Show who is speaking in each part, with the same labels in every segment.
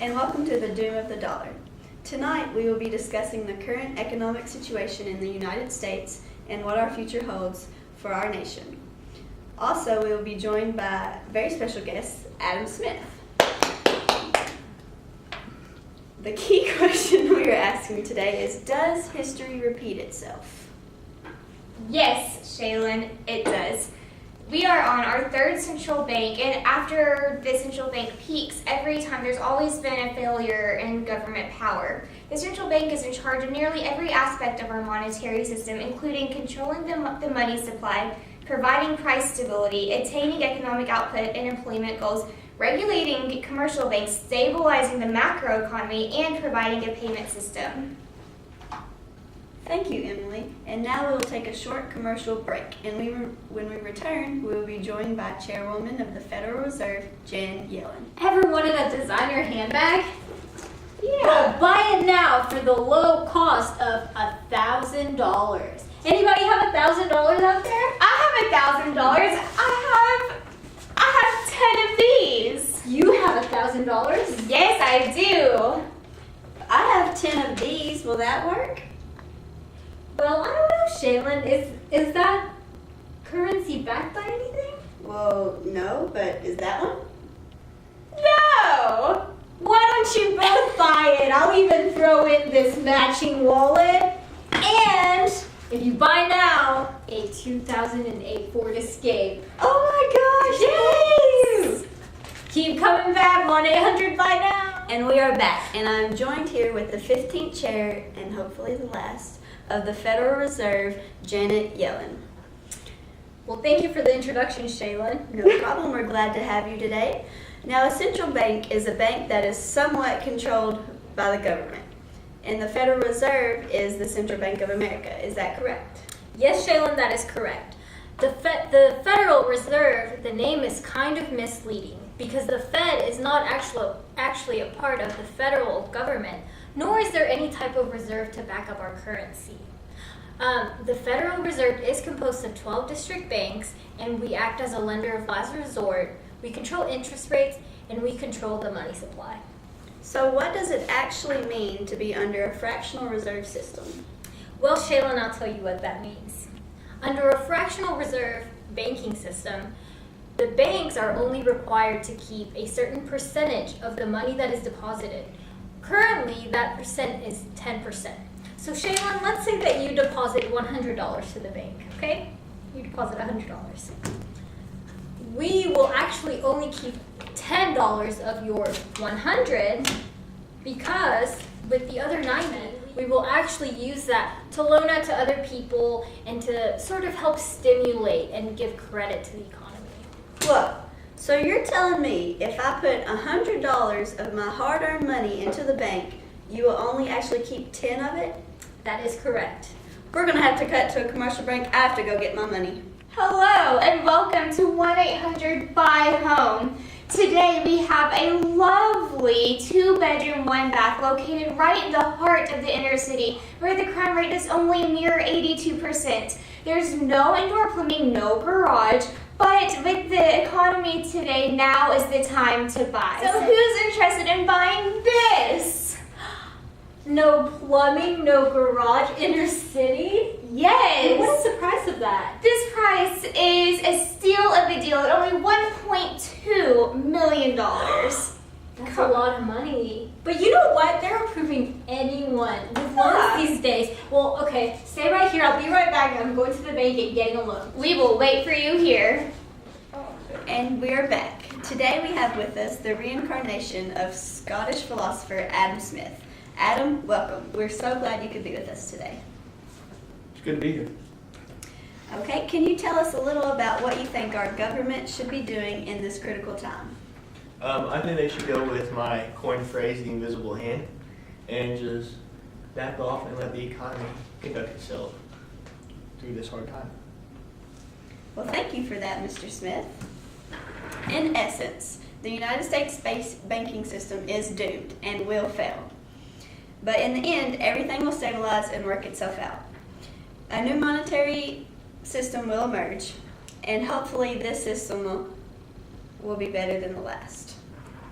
Speaker 1: and welcome to the Doom of the Dollar. Tonight we will be discussing the current economic situation in the United States and what our future holds for our nation. Also, we will be joined by very special guest, Adam Smith. The key question we are asking today is, does history repeat itself?
Speaker 2: Yes, Shaylin, it does. We are on our third central bank, and after the central bank peaks every time, there's always been a failure in government power. The central bank is in charge of nearly every aspect of our monetary system, including controlling the money supply, providing price stability, attaining economic output and employment goals, regulating commercial banks, stabilizing the macroeconomy, and providing a payment system.
Speaker 1: Thank you, Emily. And now we will take a short commercial break. And when we return, we will be joined by Chairwoman of the Federal Reserve, Janet Yellen.
Speaker 3: Ever wanted a designer handbag?
Speaker 2: Yeah.
Speaker 3: Well, buy it now for the low cost of $1,000. Anybody have $1,000 out there?
Speaker 2: I have $1,000. I have 10 of these.
Speaker 3: You have $1,000?
Speaker 2: Yes, I do.
Speaker 1: I have 10 of these. Will that work?
Speaker 3: Well, I don't know, Shaylin. Is that currency backed by anything?
Speaker 1: Well, no, but is that one?
Speaker 2: No.
Speaker 3: Why don't you both buy it? I'll even throw in this matching wallet. And if you buy now, a 2008 Ford Escape.
Speaker 1: Oh my gosh!
Speaker 3: Yes! Keep coming back, 1-800-BUY NOW.
Speaker 1: And we are back, and I'm joined here with the 15th chair, and hopefully the last, of the Federal Reserve, Janet Yellen.
Speaker 3: Well, thank you for the introduction, Shaylin.
Speaker 1: No problem, we're glad to have you today. Now, a central bank is a bank that is somewhat controlled by the government, and the Federal Reserve is the Central Bank of America. Is that correct?
Speaker 3: Yes, Shaylin, that is correct. The Federal Reserve, the name is kind of misleading because the Fed is not actually a part of the federal government, nor is there any type of reserve to back up our currency. The Federal Reserve is composed of 12 district banks, and we act as a lender of last resort. We control interest rates, and we control the money supply.
Speaker 1: So what does it actually mean to be under a fractional reserve system?
Speaker 3: Well, Shaylin, I'll tell you what that means. Under a fractional reserve banking system, the banks are only required to keep a certain percentage of the money that is deposited. Currently, that percent is 10%. So Shaylin, let's say that you deposit $100 to the bank, okay? You deposit $100. We will actually only keep $10 of your 100 because with the other 90, we will actually use that to loan out to other people and to sort of help stimulate and give credit to the economy.
Speaker 1: Whoa, so you're telling me if I put $100 of my hard-earned money into the bank, you will only actually keep 10 of it?
Speaker 3: That is correct.
Speaker 1: We're gonna have to cut to a commercial break. I have to go get my money.
Speaker 2: Hello, and welcome to 1-800-BUY-HOME. Today we have a lovely 2-bedroom, 1-bath located right in the heart of the inner city, where the crime rate is only a mere 82%. There's no indoor plumbing, no garage, but with the economy today, now is the time to buy. So who's interested in buying this?
Speaker 3: No plumbing, no garage, inner city?
Speaker 2: Yes.
Speaker 3: What is the price of that?
Speaker 2: This price is a steal of a deal at only $1.2 million.
Speaker 3: That's a lot of money. But you know what? They're approving anyone with loans these days. Well, okay, stay right here. I'll be right back. I'm going to the bank and getting a loan.
Speaker 2: We will wait for you here.
Speaker 1: And we're back. Today we have with us the reincarnation of Scottish philosopher Adam Smith. Adam, welcome. We're so glad you could be with us today.
Speaker 4: It's good to be here.
Speaker 1: Okay, can you tell us a little about what you think our government should be doing in this critical time?
Speaker 4: I think they should go with my coined phrase, the invisible hand, and just back off and let the economy conduct itself through this hard time.
Speaker 1: Well, thank you for that, Mr. Smith. In essence, the United States banking system is doomed and will fail. But in the end, everything will stabilize and work itself out. A new monetary system will emerge, and hopefully this system will be better than the last.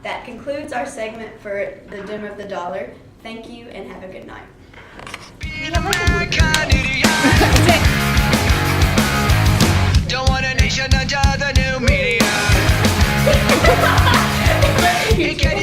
Speaker 1: That concludes our segment for the Doom of the Dollar. Thank you and have a good night.
Speaker 5: Being American idiot. Don't want a nation under the new media. Can you